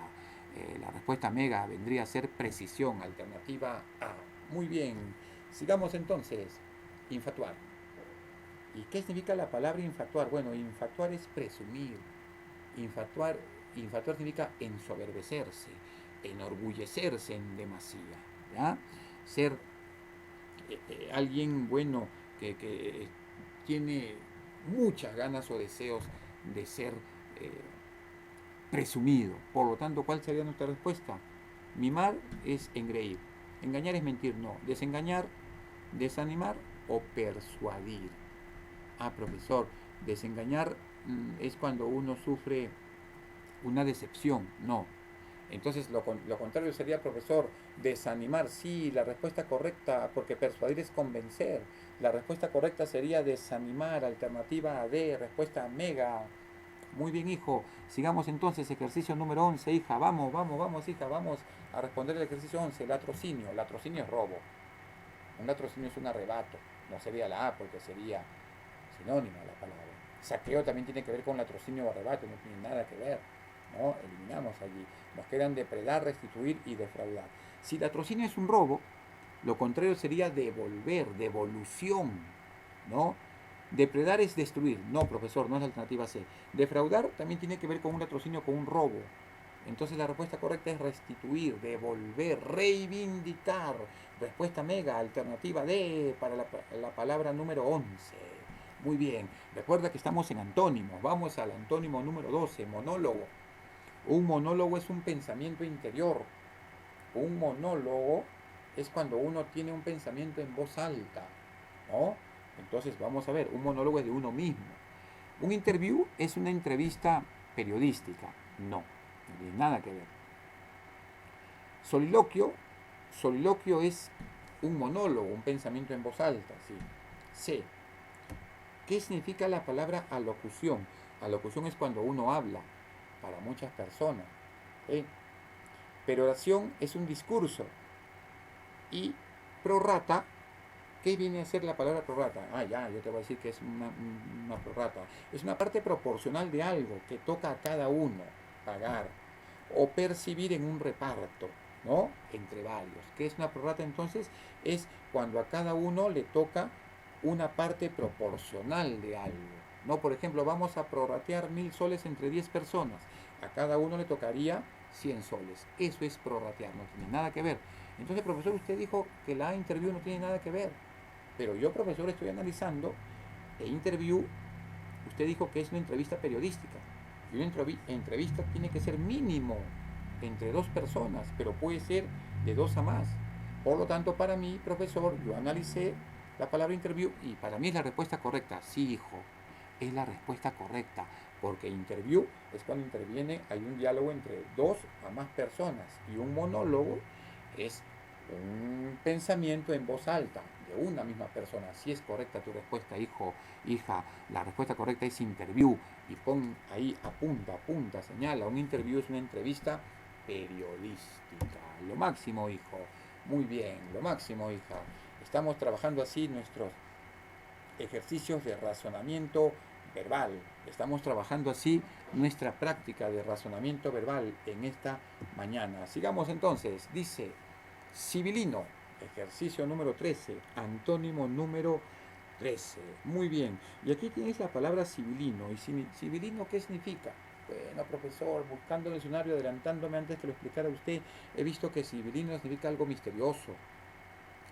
A: la respuesta mega vendría a ser precisión, alternativa A. Muy bien, sigamos entonces. Infatuar. ¿Y qué significa la palabra infatuar? Bueno, infatuar es presumir. Infatuar significa ensoberbecerse, enorgullecerse en demasía, ¿ya? Ser alguien bueno que tiene muchas ganas o deseos de ser presumido. Por lo tanto, ¿cuál sería nuestra respuesta? Mimar es engreír. Engañar es mentir, no. Desengañar, desanimar o persuadir. Profesor, desengañar es cuando uno sufre una decepción, no. Entonces lo contrario sería, profesor, desanimar. Sí, la respuesta correcta, porque persuadir es convencer. La respuesta correcta sería desanimar, alternativa D, respuesta mega. Muy bien, hijo. Sigamos entonces, ejercicio número 11, hija. Vamos, hija, vamos a responder el ejercicio 11, latrocinio. Latrocinio es robo. Un latrocinio es un arrebato. No sería la A porque sería sinónimo la palabra. Saqueo también tiene que ver con latrocinio o arrebato, no tiene nada que ver, ¿no? Eliminamos allí. Nos quedan depredar, restituir y defraudar. Si latrocinio es un robo, lo contrario sería devolver, devolución, ¿no? Depredar es destruir. No, profesor, no es la alternativa C. Defraudar también tiene que ver con un latrocinio, con un robo. Entonces la respuesta correcta es restituir, devolver, reivindicar. Respuesta mega, alternativa D para la palabra número 11. Muy bien, recuerda que estamos en antónimos. Vamos al antónimo número 12, monólogo. Un monólogo es un pensamiento interior. Un monólogo es cuando uno tiene un pensamiento en voz alta, ¿no? Entonces vamos a ver, un monólogo es de uno mismo. Un interview es una entrevista periodística. No tiene nada que ver. Soliloquio es un monólogo, un pensamiento en voz alta, ¿sí? C. ¿Qué significa la palabra alocución? Alocución es cuando uno habla para muchas personas. Peroración es un discurso. Y prorrata, ¿qué viene a ser la palabra prorrata? Yo te voy a decir que es una prorrata. Es una parte proporcional de algo que toca a cada uno pagar o percibir en un reparto, ¿no? Entre varios. ¿Qué es una prorrata entonces? Es cuando a cada uno le toca una parte proporcional de algo, ¿no? Por ejemplo, vamos a prorratear 1000 soles entre 10 personas. A cada uno le tocaría 100 soles. Eso es prorratear, no tiene nada que ver. Entonces, profesor, usted dijo que la interview no tiene nada que ver. Pero yo, profesor, estoy analizando. Interview, usted usted dijo que es una entrevista periodística. Y una entrevista tiene que ser mínimo entre dos personas, pero puede ser de dos a más. Por lo tanto, para mí, profesor, yo analicé la palabra interview y para mí es la respuesta correcta. Sí, hijo, es la respuesta correcta, porque interview es cuando interviene, hay un diálogo entre dos a más personas, y un monólogo es un pensamiento en voz alta de una misma persona. Si es correcta tu respuesta, hijo, hija, la respuesta correcta es interview, y pon ahí, apunta, señala, un interview es una entrevista periodística. Lo máximo, hijo. Muy bien, lo máximo, hija. Estamos trabajando así nuestros ejercicios de razonamiento verbal. Estamos trabajando así nuestra práctica de razonamiento verbal en esta mañana. Sigamos entonces. Dice, civilino, ejercicio número 13, antónimo número 13. Muy bien. Y aquí tienes la palabra civilino. ¿Y civilino qué significa? Bueno, profesor, buscando el diccionario, adelantándome antes que lo explicara usted, he visto que civilino significa algo misterioso,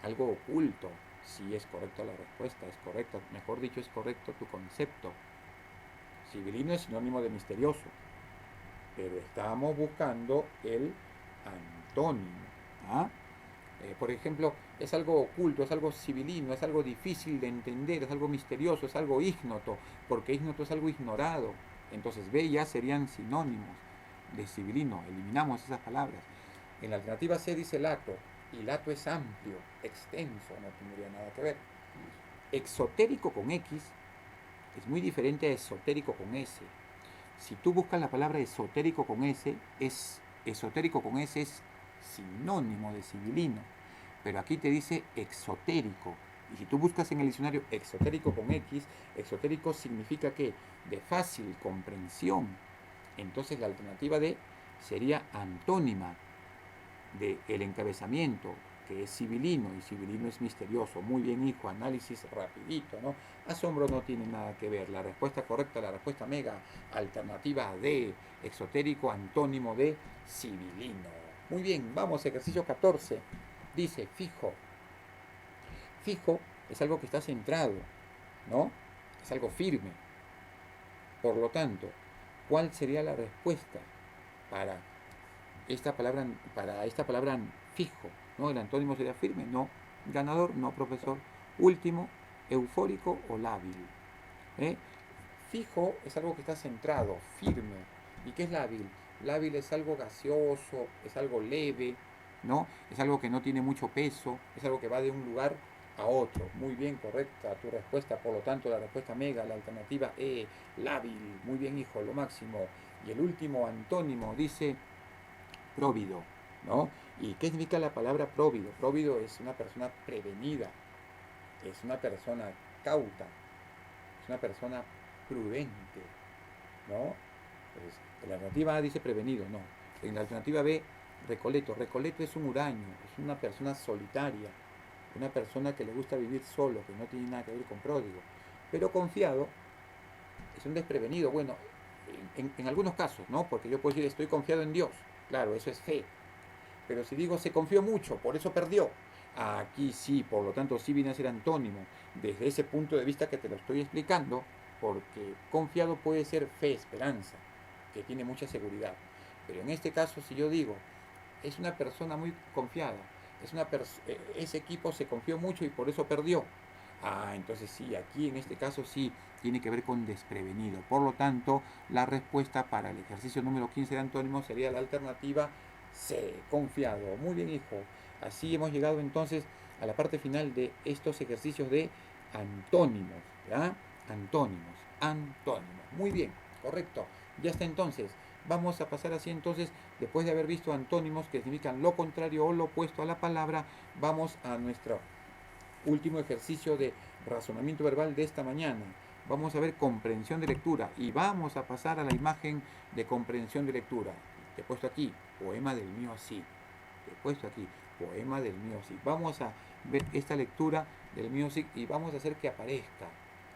A: algo oculto. Si es correcta la respuesta, es correcta, mejor dicho, es correcto tu concepto. Civilino es sinónimo de misterioso, pero estamos buscando el antónimo. ¿Ah? Por ejemplo, es algo oculto, es algo civilino, es algo difícil de entender, es algo misterioso, es algo ignoto, porque ignoto es algo ignorado. Entonces B y A serían sinónimos de civilino, eliminamos esas palabras. En la alternativa C dice lato, y lato es amplio, extenso, no tendría nada que ver. Exotérico con X es muy diferente a esotérico con S. Si tú buscas la palabra esotérico con S, esotérico con S es sinónimo de civilino, pero aquí te dice exotérico. Y si tú buscas en el diccionario exotérico con X, exotérico significa que de fácil comprensión. Entonces la alternativa D sería antónima del encabezamiento, que es civilino, y civilino es misterioso. Muy bien, hijo, análisis rapidito, ¿no? Asombro no tiene nada que ver. La respuesta correcta, la respuesta mega, alternativa D, exotérico, antónimo de civilino. Muy bien, vamos, ejercicio 14. Dice, fijo. Fijo es algo que está centrado, ¿no? Es algo firme. Por lo tanto, ¿cuál sería la respuesta para esta palabra fijo? ¿No? El antónimo sería firme, no. Ganador, no, profesor. Último, eufórico o lábil. ¿Eh? Fijo es algo que está centrado, firme. ¿Y qué es lábil? Lábil es algo gaseoso, es algo leve, ¿no? Es algo que no tiene mucho peso, es algo que va de un lugar a otro. Muy bien, correcta tu respuesta. Por lo tanto, la respuesta mega, la alternativa E, lábil. Muy bien, hijo, lo máximo. Y el último antónimo dice próvido, ¿no? ¿Y qué significa la palabra próvido? Próvido es una persona prevenida, es una persona cauta, es una persona prudente, ¿no? Pues, la alternativa A dice prevenido, no. En la alternativa B, recoleto. Recoleto es un huraño, es una persona solitaria, una persona que le gusta vivir solo, que no tiene nada que ver con pródigo. Pero confiado es un desprevenido. Bueno, en algunos casos, ¿no? Porque yo puedo decir estoy confiado en Dios. Claro, eso es fe. Pero si digo se confió mucho, por eso perdió. Aquí sí, por lo tanto sí viene a ser antónimo. Desde ese punto de vista que te lo estoy explicando, porque confiado puede ser fe, esperanza, que tiene mucha seguridad. Pero en este caso, si yo digo, es una persona muy confiada, ese equipo se confió mucho y por eso perdió. Entonces sí, aquí en este caso sí tiene que ver con desprevenido. Por lo tanto, la respuesta para el ejercicio número 15 de antónimo sería la alternativa C, confiado. Muy bien, hijo. Así hemos llegado entonces a la parte final de estos ejercicios de antónimos. ¿Ya? Antónimos. Muy bien, correcto. Ya está entonces. Vamos a pasar así entonces, después de haber visto antónimos que significan lo contrario o lo opuesto a la palabra, vamos a nuestro último ejercicio de razonamiento verbal de esta mañana. Vamos a ver comprensión de lectura y vamos a pasar a la imagen de comprensión de lectura. Te he puesto aquí, poema del mío sí. Te he puesto aquí, poema del mío sí. Vamos a ver esta lectura del mío sí y vamos a hacer que aparezca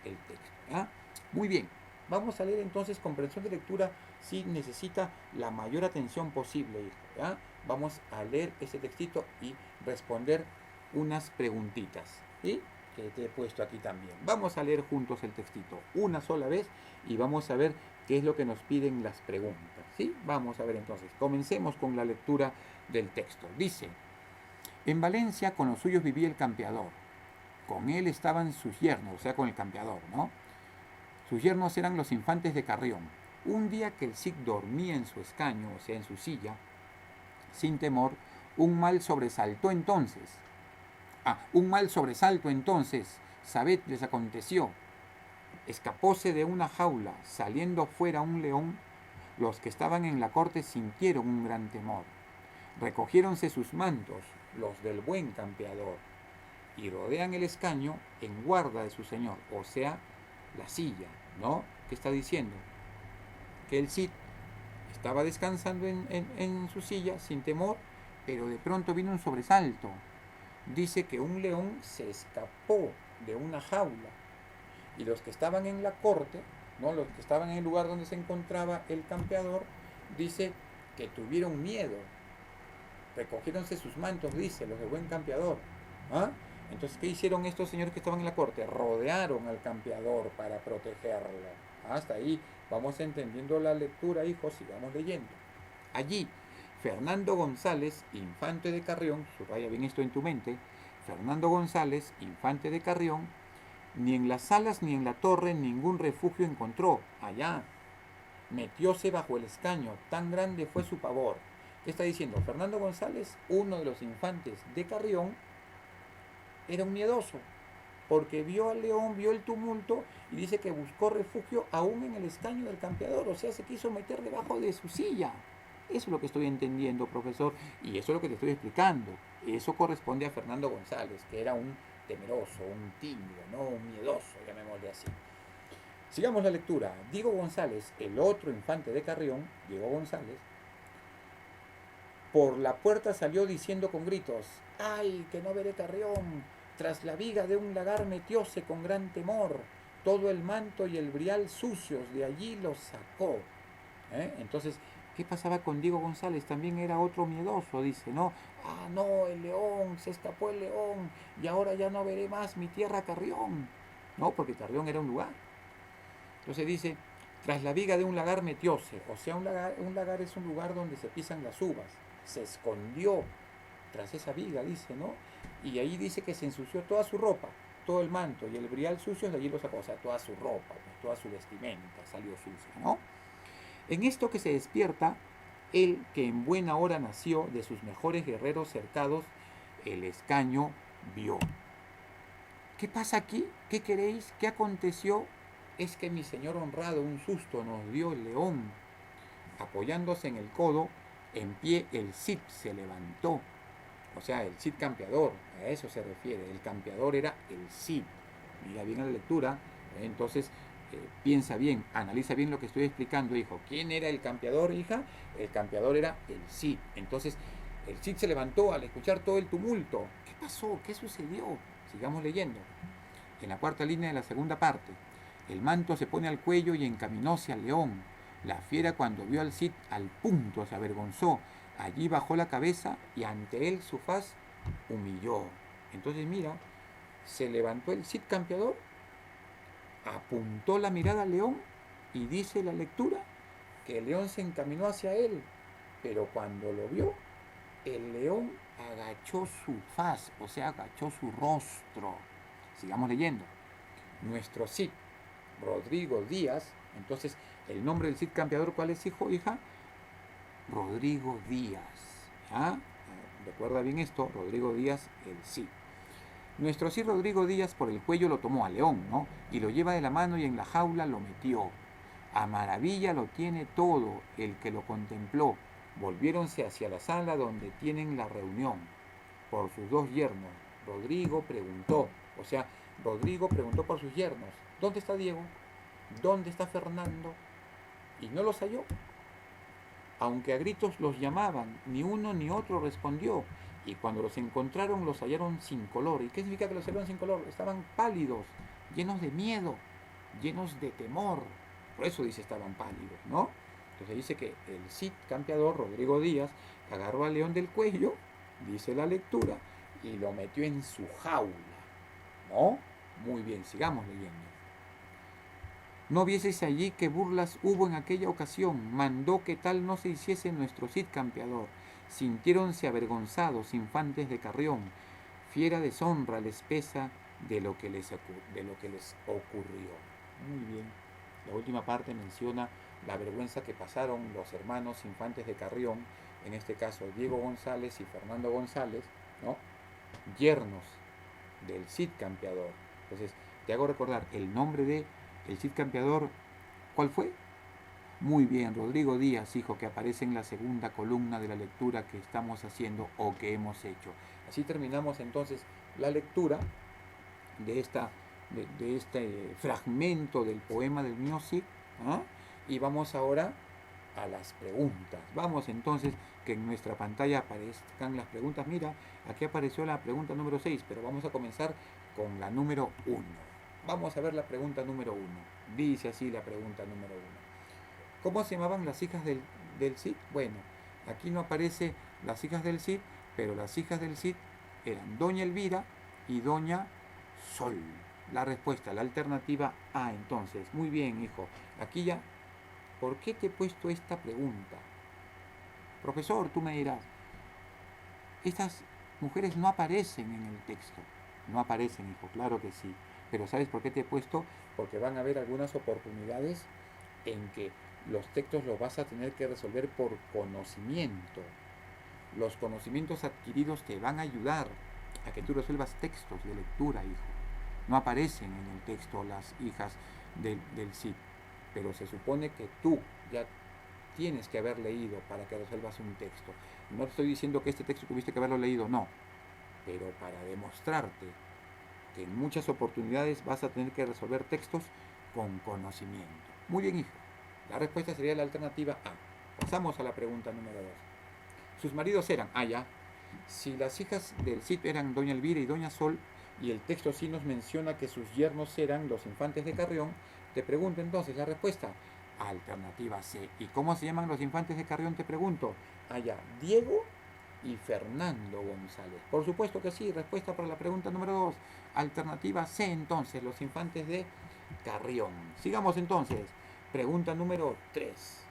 A: el texto. ¿Ya? Muy bien. Vamos a leer entonces comprensión de lectura si necesita la mayor atención posible, hijo. ¿Ya? Vamos a leer ese textito y responder unas preguntitas. ¿Sí? que te he puesto aquí también. Vamos a leer juntos el textito una sola vez y vamos a ver qué es lo que nos piden las preguntas, ¿sí? Vamos a ver entonces. Comencemos con la lectura del texto. Dice: en Valencia con los suyos vivía el campeador. Con él estaban sus yernos, o sea, con el campeador, ¿no? Sus yernos eran los infantes de Carrión. Un día que el Cid dormía en su escaño, o sea, en su silla, sin temor, un mal sobresaltó entonces. Un mal sobresalto entonces, sabed, les aconteció. Escapóse de una jaula, saliendo fuera un león. Los que estaban en la corte sintieron un gran temor. Recogiéronse sus mantos, los del buen campeador, y rodean el escaño en guarda de su señor, o sea, la silla, ¿no? ¿Qué está diciendo? Que el Cid estaba descansando en su silla sin temor, pero de pronto vino un sobresalto. Dice que un león se escapó de una jaula y los que estaban en la corte, ¿no? Los que estaban en el lugar donde se encontraba el campeador, dice que tuvieron miedo. Recogiéronse sus mantos, dice, los de buen campeador. ¿Ah? Entonces, ¿qué hicieron estos señores que estaban en la corte? Rodearon al campeador para protegerlo. Hasta ahí vamos entendiendo la lectura, hijos, sigamos leyendo. Allí, Fernando González, infante de Carrión, subraya bien esto en tu mente, Fernando González, infante de Carrión, ni en las salas ni en la torre ningún refugio encontró. Allá, metióse bajo el escaño, tan grande fue su pavor. ¿Qué está diciendo? Fernando González, uno de los infantes de Carrión, era un miedoso, porque vio al león, vio el tumulto y dice que buscó refugio aún en el escaño del campeador, o sea, se quiso meter debajo de su silla. Eso es lo que estoy entendiendo, profesor, y eso es lo que te estoy explicando. Eso corresponde a Fernando González, que era un temeroso, un tímido, ¿no? Un miedoso, llamémosle así. Sigamos la lectura. Diego González, el otro infante de Carrión, Diego González, por la puerta salió diciendo con gritos: ¡ay, que no veré Carrión! Tras la viga de un lagar metióse con gran temor. Todo el manto y el brial sucios de allí los sacó. Entonces, ¿qué pasaba con Diego González? También era otro miedoso, dice, ¿no? Ah, no, el león, se escapó el león y ahora ya no veré más mi tierra Carrión. No, porque Carrión era un lugar. Entonces dice, tras la viga de un lagar metióse, o sea, un lagar es un lugar donde se pisan las uvas. Se escondió tras esa viga, dice, ¿no? Y ahí dice que se ensució toda su ropa, todo el manto y el brial sucio, de allí lo sacó, o sea, toda su ropa, pues, toda su vestimenta salió sucia, ¿no? En esto que se despierta, él que en buena hora nació, de sus mejores guerreros cercados, el escaño vio. ¿Qué pasa aquí? ¿Qué queréis? ¿Qué aconteció? Es que mi señor honrado un susto nos dio el león. Apoyándose en el codo, en pie el Cid se levantó. O sea, el Cid campeador, a eso se refiere. El campeador era el Cid. Mira bien la lectura, entonces piensa bien, analiza bien lo que estoy explicando, hijo. ¿Quién era el campeador, hija? El campeador era el Cid. Entonces, el Cid se levantó al escuchar todo el tumulto. ¿Qué pasó? ¿Qué sucedió? Sigamos leyendo. En la cuarta línea de la segunda parte. El manto se pone al cuello y encaminóse al león. La fiera, cuando vio al Cid, al punto se avergonzó. Allí bajó la cabeza y ante él su faz humilló. Entonces mira, se levantó el Cid campeador, apuntó la mirada al león y dice la lectura que el león se encaminó hacia él, pero cuando lo vio, el león agachó su faz, o sea, agachó su rostro. Sigamos leyendo. Nuestro Cid, Rodrigo Díaz, entonces el nombre del Cid campeador, ¿cuál es, hijo, hija? Rodrigo Díaz. ¿Ah? Recuerda bien esto, Rodrigo Díaz, el Cid. Nuestro Cid Rodrigo Díaz por el cuello lo tomó al león, ¿no? Y lo lleva de la mano y en la jaula lo metió. A maravilla lo tiene todo el que lo contempló. Volviéronse hacia la sala donde tienen la reunión. Por sus dos yernos. Rodrigo preguntó, o sea, Rodrigo preguntó por sus yernos: ¿dónde está Diego? ¿Dónde está Fernando? Y no los halló. Aunque a gritos los llamaban, ni uno ni otro respondió. Y cuando los encontraron, los hallaron sin color. ¿Y qué significa que los hallaron sin color? Estaban pálidos, llenos de miedo, llenos de temor. Por eso dice estaban pálidos, ¿no? Entonces dice que el Cid campeador, Rodrigo Díaz, agarró al león del cuello, dice la lectura, y lo metió en su jaula, ¿No? Muy bien, sigamos leyendo. No vieses allí qué burlas hubo en aquella ocasión, mandó que tal no se hiciese nuestro Cid campeador. Sintiéronse avergonzados infantes de Carrión, fiera deshonra les pesa de lo que les ocurrió. Muy bien. La última parte menciona la vergüenza que pasaron los hermanos infantes de Carrión, en este caso Diego González y Fernando González, ¿no? Yernos del Cid campeador. Entonces, te hago recordar el nombre de el Cid campeador. ¿Cuál fue? Muy bien, Rodrigo Díaz, hijo, que aparece en la segunda columna de la lectura que estamos haciendo o que hemos hecho. Así terminamos entonces la lectura de, de este fragmento del poema del mío Cid, ¿ah? Y vamos ahora a las preguntas. Vamos entonces que en nuestra pantalla aparezcan las preguntas. Mira, aquí apareció la pregunta número 6, pero vamos a comenzar con la número 1. Vamos a ver la pregunta número 1. Dice así la pregunta número 1. ¿Cómo se llamaban las hijas del Cid? Bueno, aquí no aparece las hijas del Cid, pero las hijas del Cid eran Doña Elvira y Doña Sol. La respuesta, la alternativa A, entonces. Muy bien, hijo. Aquí ya, ¿por qué te he puesto esta pregunta? Profesor, tú me dirás, estas mujeres no aparecen en el texto. No aparecen, hijo, claro que sí. Pero ¿sabes por qué te he puesto? Porque van a haber algunas oportunidades en que los textos los vas a tener que resolver por conocimiento. Los conocimientos adquiridos te van a ayudar a que tú resuelvas textos de lectura, hijo. No aparecen en el texto las hijas del Cid, pero se supone que tú ya tienes que haber leído para que resuelvas un texto. No te estoy diciendo que este texto tuviste que haberlo leído, no, pero para demostrarte que en muchas oportunidades vas a tener que resolver textos con conocimiento. Muy bien, hijo. La respuesta sería la alternativa A. Pasamos a la pregunta número 2. Sus maridos eran, ya. Si las hijas del Cid eran Doña Elvira y Doña Sol, y el texto sí nos menciona que sus yernos eran los infantes de Carrión, te pregunto entonces la respuesta. Alternativa C. ¿Y cómo se llaman los infantes de Carrión? Te pregunto. Ya. Diego y Fernando González. Por supuesto que sí. Respuesta para la pregunta número 2. Alternativa C, entonces, los infantes de Carrión. Sigamos entonces. Pregunta número 3.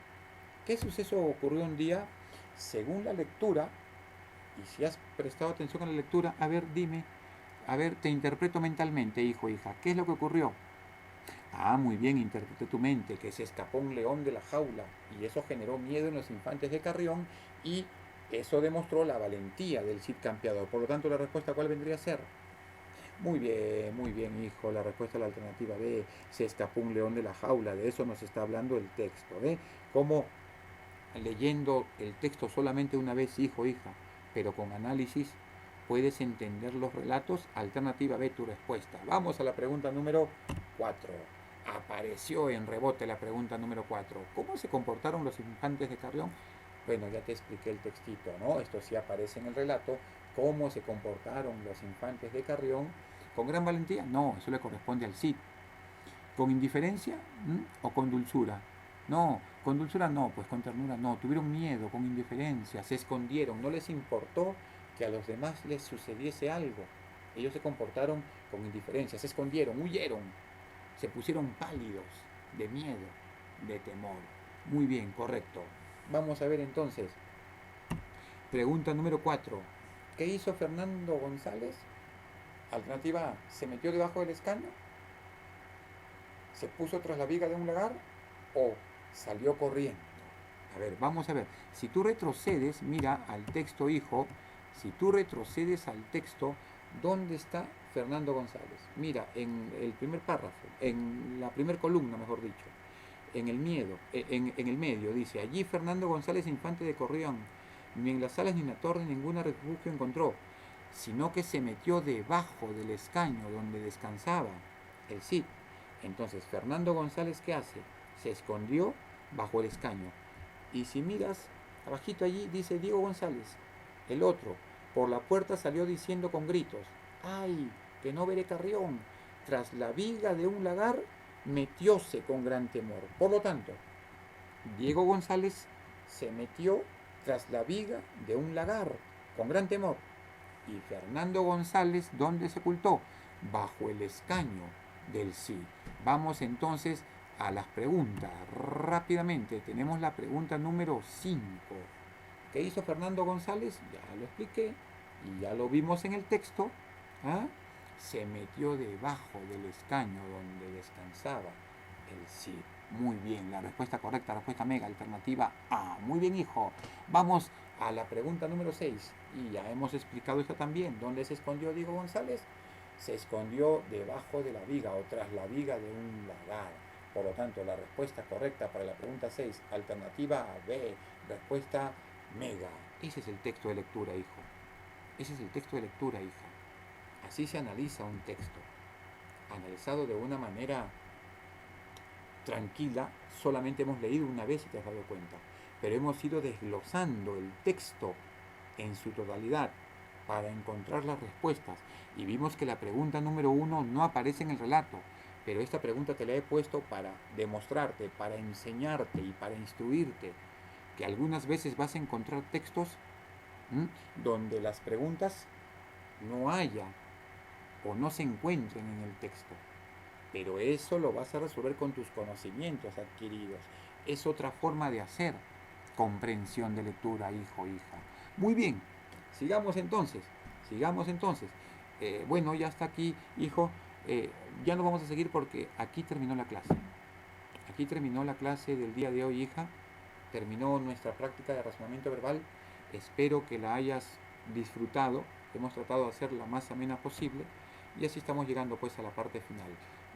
A: ¿Qué suceso ocurrió un día según la lectura? Y si has prestado atención a la lectura, a ver, dime, a ver, te interpreto mentalmente, hijo, hija. ¿Qué es lo que ocurrió? Muy bien, interpreté tu mente, que se escapó un león de la jaula y eso generó miedo en los infantes de Carrión y eso demostró la valentía del Cid campeador. Por lo tanto, la respuesta, ¿cuál vendría a ser? Muy bien, hijo. La respuesta a la alternativa B. Se escapó un león de la jaula. De eso nos está hablando el texto. Cómo leyendo el texto solamente una vez, hijo, hija, pero con análisis, puedes entender los relatos. Alternativa B, tu respuesta. Vamos a la pregunta número 4. Apareció en rebote la pregunta número 4. ¿Cómo se comportaron los infantes de Carrión? Bueno, ya te expliqué el textito, ¿no? Esto sí aparece en el relato. ¿Cómo se comportaron los infantes de Carrión? ¿Con gran valentía? No, eso le corresponde al Cid. ¿Con indiferencia? ¿O con dulzura? No, con dulzura no, pues con ternura no. Tuvieron miedo, con indiferencia, se escondieron, no les importó que a los demás les sucediese algo. Ellos se comportaron con indiferencia, se escondieron, huyeron, se pusieron pálidos de miedo, de temor. Muy bien, correcto. Vamos a ver entonces. Pregunta número 4. ¿Qué hizo Fernando González? Alternativa A, se metió debajo del escaño, se puso tras la viga de un lagar o salió corriendo. A ver, vamos a ver. Si tú retrocedes, mira al texto, hijo, si tú retrocedes al texto, ¿dónde está Fernando González? Mira, en el primer párrafo, en la primera columna, mejor dicho, en el medio, dice, allí Fernando González, infante de Carrión, ni en las salas ni en la torre ningún refugio encontró, sino que se metió debajo del escaño donde descansaba el Cid. Entonces, Fernando González, ¿qué hace? Se escondió bajo el escaño. Y si miras, abajito allí dice Diego González, el otro, por la puerta salió diciendo con gritos, ¡ay, que no veré Carrión! Tras la viga de un lagar, metióse con gran temor. Por lo tanto, Diego González se metió tras la viga de un lagar, con gran temor. Y Fernando González, ¿dónde se ocultó? bajo el escaño del sí. Vamos entonces a las preguntas. Rápidamente, tenemos la pregunta número 5. ¿Qué hizo Fernando González? Ya lo expliqué y ya lo vimos en el texto. ¿Ah? Se metió debajo del escaño donde descansaba el sí. Muy bien, la respuesta correcta, respuesta mega, alternativa A. Muy bien, hijo. Vamos a la pregunta número 6. Y ya hemos explicado esto también. ¿Dónde se escondió Diego González? Se escondió debajo de la viga o tras la viga de un lagar. Por lo tanto, la respuesta correcta para la pregunta 6, alternativa B, respuesta mega. Ese es el texto de lectura, hijo. Ese es el texto de lectura, hija. Así se analiza un texto. Analizado de una manera tranquila, solamente hemos leído una vez y te has dado cuenta. Pero hemos ido desglosando el texto en su totalidad para encontrar las respuestas. Y vimos que la pregunta número 1 no aparece en el relato. Pero esta pregunta te la he puesto para demostrarte, para enseñarte y para instruirte que algunas veces vas a encontrar textos donde las preguntas no haya o no se encuentren en el texto. Pero eso lo vas a resolver con tus conocimientos adquiridos. Es otra forma de hacer comprensión de lectura, hijo, hija. Muy bien, sigamos entonces. Bueno, ya está aquí, hijo. Ya no vamos a seguir porque aquí terminó la clase. Aquí terminó la clase del día de hoy, hija. Terminó nuestra práctica de razonamiento verbal. Espero que la hayas disfrutado. Hemos tratado de hacer la más amena posible. Y así estamos llegando pues a la parte final.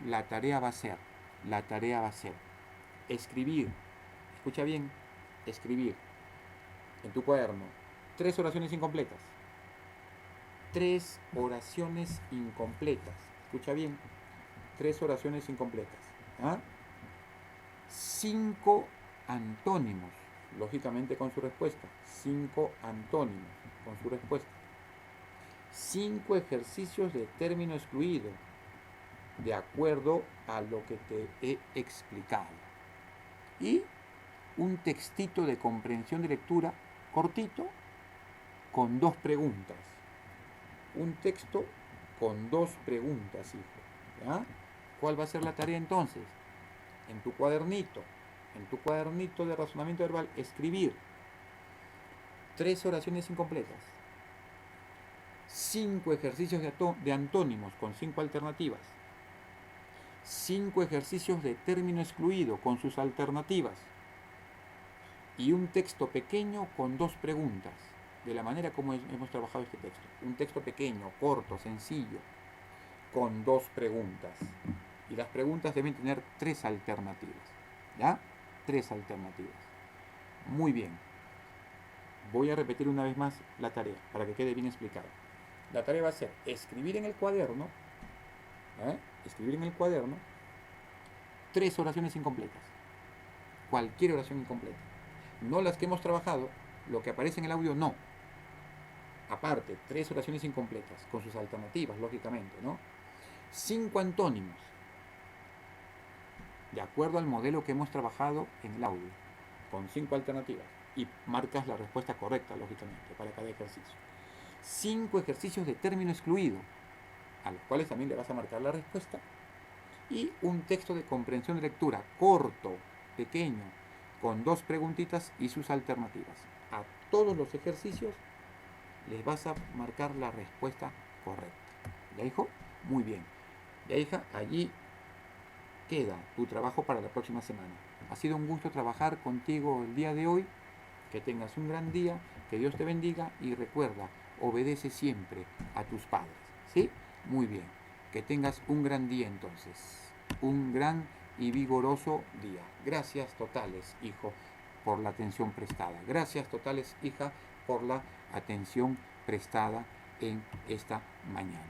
A: La tarea va a ser escribir. Escucha bien, escribir en tu cuaderno 3 oraciones incompletas. 3 oraciones incompletas. Escucha bien, 3 oraciones incompletas. 5 antónimos, lógicamente con su respuesta. 5 antónimos con su respuesta. 5 ejercicios de término excluido, de acuerdo a lo que te he explicado. Y un textito de comprensión de lectura cortito con 2 preguntas. Un texto con 2 preguntas, hijo. ¿Ya? ¿Cuál va a ser la tarea entonces? En tu cuadernito de razonamiento verbal, escribir 3 oraciones incompletas, 5 ejercicios de antónimos con 5 alternativas, 5 ejercicios de término excluido con sus alternativas y un texto pequeño con 2 preguntas, de la manera como hemos trabajado este texto. Un texto pequeño, corto, sencillo, con 2 preguntas. Y las preguntas deben tener 3 alternativas. ¿Ya? 3 alternativas. Muy bien. Voy a repetir una vez más la tarea para que quede bien explicado. La tarea va a ser escribir en el cuaderno, escribir en el cuaderno 3 oraciones incompletas. Cualquier oración incompleta. No las que hemos trabajado, lo que aparece en el audio no. Aparte, 3 oraciones incompletas, con sus alternativas, lógicamente, ¿no? 5 antónimos, de acuerdo al modelo que hemos trabajado en el audio, con 5 alternativas. Y marcas la respuesta correcta, lógicamente, para cada ejercicio. 5 ejercicios de término excluido, a los cuales también le vas a marcar la respuesta. Y un texto de comprensión de lectura, corto, pequeño, con 2 preguntitas y sus alternativas. A todos los ejercicios les vas a marcar la respuesta correcta. ¿Ya, hijo? Muy bien. Ya, hija, allí queda tu trabajo para la próxima semana. Ha sido un gusto trabajar contigo el día de hoy. Que tengas un gran día, que Dios te bendiga y recuerda, obedece siempre a tus padres. ¿Sí? Muy bien. Que tengas un gran día entonces. Un gran y vigoroso día. Gracias totales, hijo, por la atención prestada. Gracias totales, hija, por la atención prestada en esta mañana.